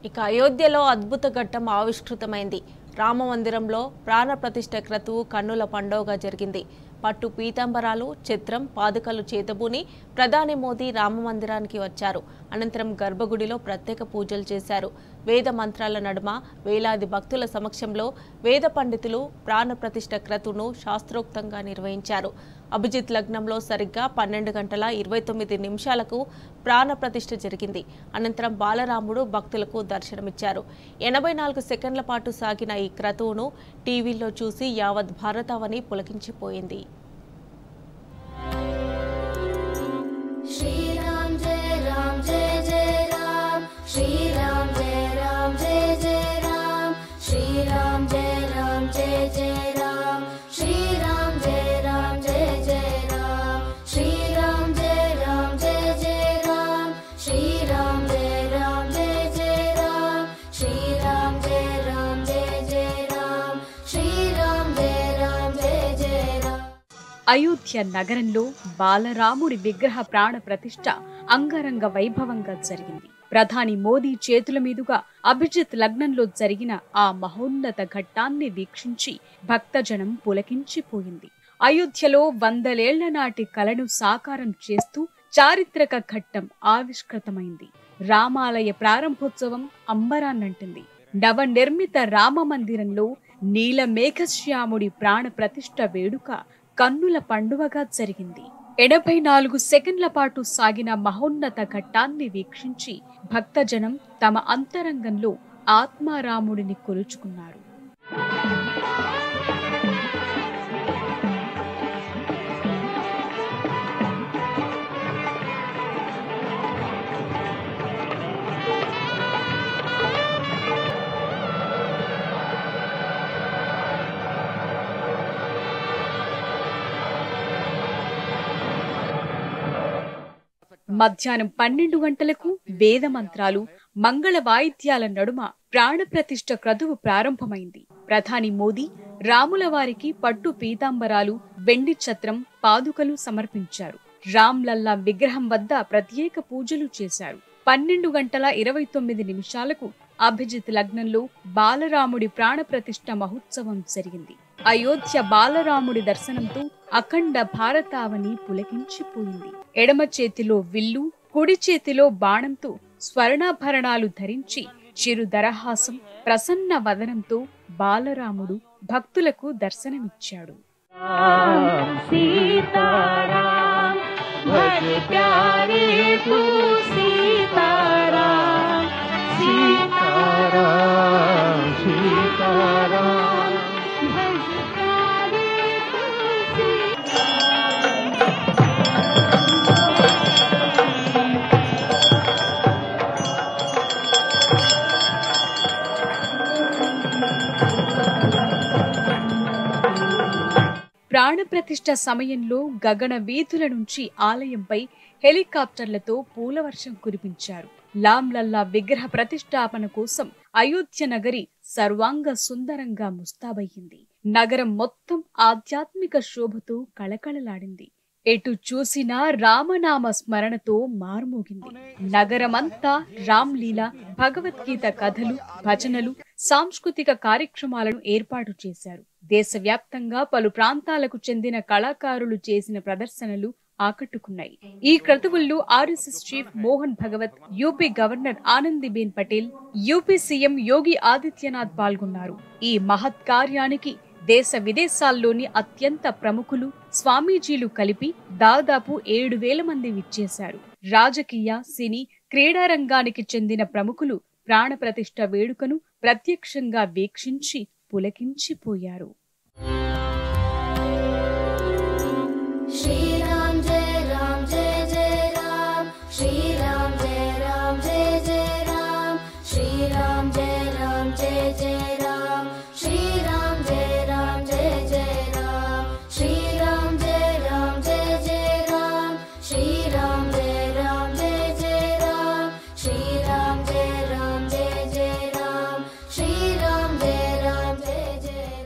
ఇక అయోధ్యలో అద్భుత ఘట్టం ఆవిష్కృతమైంది. రామమందిరంలో ప్రాణ ప్రతిష్ఠ క్రతువు కన్నుల పండుగగా జరిగింది. పట్టు పీతాంబరాలు, ఛత్రం, పాదుకలు చేతబూని ప్రధాని మోదీ రామమందిరానికి వచ్చారు. అనంతరం గర్భగుడిలో ప్రత్యేక పూజలు చేశారు. వేద మంత్రాల నడుమ వేలాది భక్తుల సమక్షంలో వేద పండితులు ప్రాణ ప్రతిష్ఠ క్రతువును శాస్త్రోక్తంగా నిర్వహించారు. అభిజిత్ లగ్నంలో సరిగ్గా 12:29 ప్రాణ ప్రతిష్ఠ జరిగింది. అనంతరం బాలరాముడు భక్తులకు దర్శనమిచ్చారు. 84 సెకండ్ల పాటు సాగిన ఈ క్రతువును టీవీలో చూసి యావత్ భారతావని పులకించిపోయింది. శ్రీరామ్ జయ రామ్ జయ జయ రామ్, శ్రీరామ్ జయ రామ్ జయ జయ రామ్, శ్రీరామ్ జయ రామ్ జయ జయ రామ్, శ్రీరామ్ జయ రామ్ జయ జయ రామ్, శ్రీరామ్ జయ రామ్ జయ జయ రామ్, శ్రీరామ్ జయ రామ్ జయ జయ రామ్, శ్రీరామ్ జయ రామ్ జయ జయ రామ్, శ్రీరామ్ జయ రామ్ జయ జయ రామ్. అయోధ్య నగరంలో బాలరాముడి విగ్రహ ప్రాణ ప్రతిష్ఠ అంగరంగ వైభవంగా జరిగింది. ప్రధాని మోదీ చేతుల మీదుగా అభిజిత్ లగ్నంలో జరిగిన ఆ మహోన్నత ఘట్టాన్ని వీక్షించి భక్తజనం పులకించిపోయింది. అయోధ్యలో 100 ఏళ్ల నాటి కలను సాకారం చేస్తూ చారిత్రక ఘట్టం ఆవిష్కృతమైంది. రామాలయ ప్రారంభోత్సవం అంబరాన్నంటింది. నవనిర్మిత రామ మందిరంలో నీలమేఘశ్యాముడి ప్రాణ ప్రతిష్ఠ వేడుక కన్నుల పండువగా జరిగింది. 84 సెకండ్ల పాటు సాగిన మహోన్నత ఘట్టాన్ని వీక్షించి భక్తజనం తమ అంతరంగంలో ఆత్మారాముడిని కొలుచుకున్నారు. మధ్యాహ్నం 12 గంటలకు వేద మంత్రాలు, మంగళ వాయిద్యాల నడుమ ప్రాణప్రతిష్ఠ క్రతువు ప్రారంభమైంది. ప్రధాని మోదీ రాముల వారికి పట్టు పీతాంబరాలు, వెండి ఛత్రం, పాదుకలు సమర్పించారు. రామ్లల్లా విగ్రహం వద్ద ప్రత్యేక పూజలు చేశారు. 12:29 అభిజిత్ లగ్నంలో బాలరాముడి ప్రాణప్రతిష్ఠ మహోత్సవం జరిగింది. అయోధ్య బాలరాముడి దర్శనంతో అఖండ భారతావని పులకించిపోయింది. ఎడమ చేతిలో విల్లు, కుడి చేతిలో బాణంతో స్వర్ణాభరణాలు ధరించి చిరుదరహాసం, ప్రసన్న వదనంతో బాలరాముడు భక్తులకు దర్శనమిచ్చాడు. ప్రాణప్రతిష్ఠ సమయంలో గగన వీధుల నుంచి ఆలయంపై హెలికాప్టర్లతో పూలవర్షం కురిపించారు. రామ్లల్లా విగ్రహ ప్రతిష్ఠాపన కోసం అయోధ్య నగరి సర్వాంగ సుందరంగా ముస్తాబయ్యింది. నగరం మొత్తం ఆధ్యాత్మిక శోభతో కళకళలాడింది. ఎటు చూసినా రామనామ స్మరణతో మార్మోగింది. నగరమంతా రామ్లీల, భగవద్గీత కథలు, భజనలు, సాంస్కృతిక కార్యక్రమాలను ఏర్పాటు చేశారు. దేశవ్యాప్తంగా పలు ప్రాంతాలకు చెందిన కళాకారులు చేసిన ప్రదర్శనలు ఆకట్టుకున్నాయి. ఈ క్రతువుల్లో RSS chief Mohan Bhagwat, UP governor Anandiben Patel, UP CM Yogi Adityanath పాల్గొన్నారు. ఈ మహత్ కార్యానికి దేశ విదేశాల్లోని అత్యంత ప్రముఖులు, స్వామీజీలు కలిపి దాదాపు 7,000 మంది విచ్చేశారు. రాజకీయ, సినీ, క్రీడా రంగానికి చెందిన ప్రముఖులు ప్రాణప్రతిష్ఠ వేడుకను ప్రత్యక్షంగా వీక్షించి పులకించిపోయారు.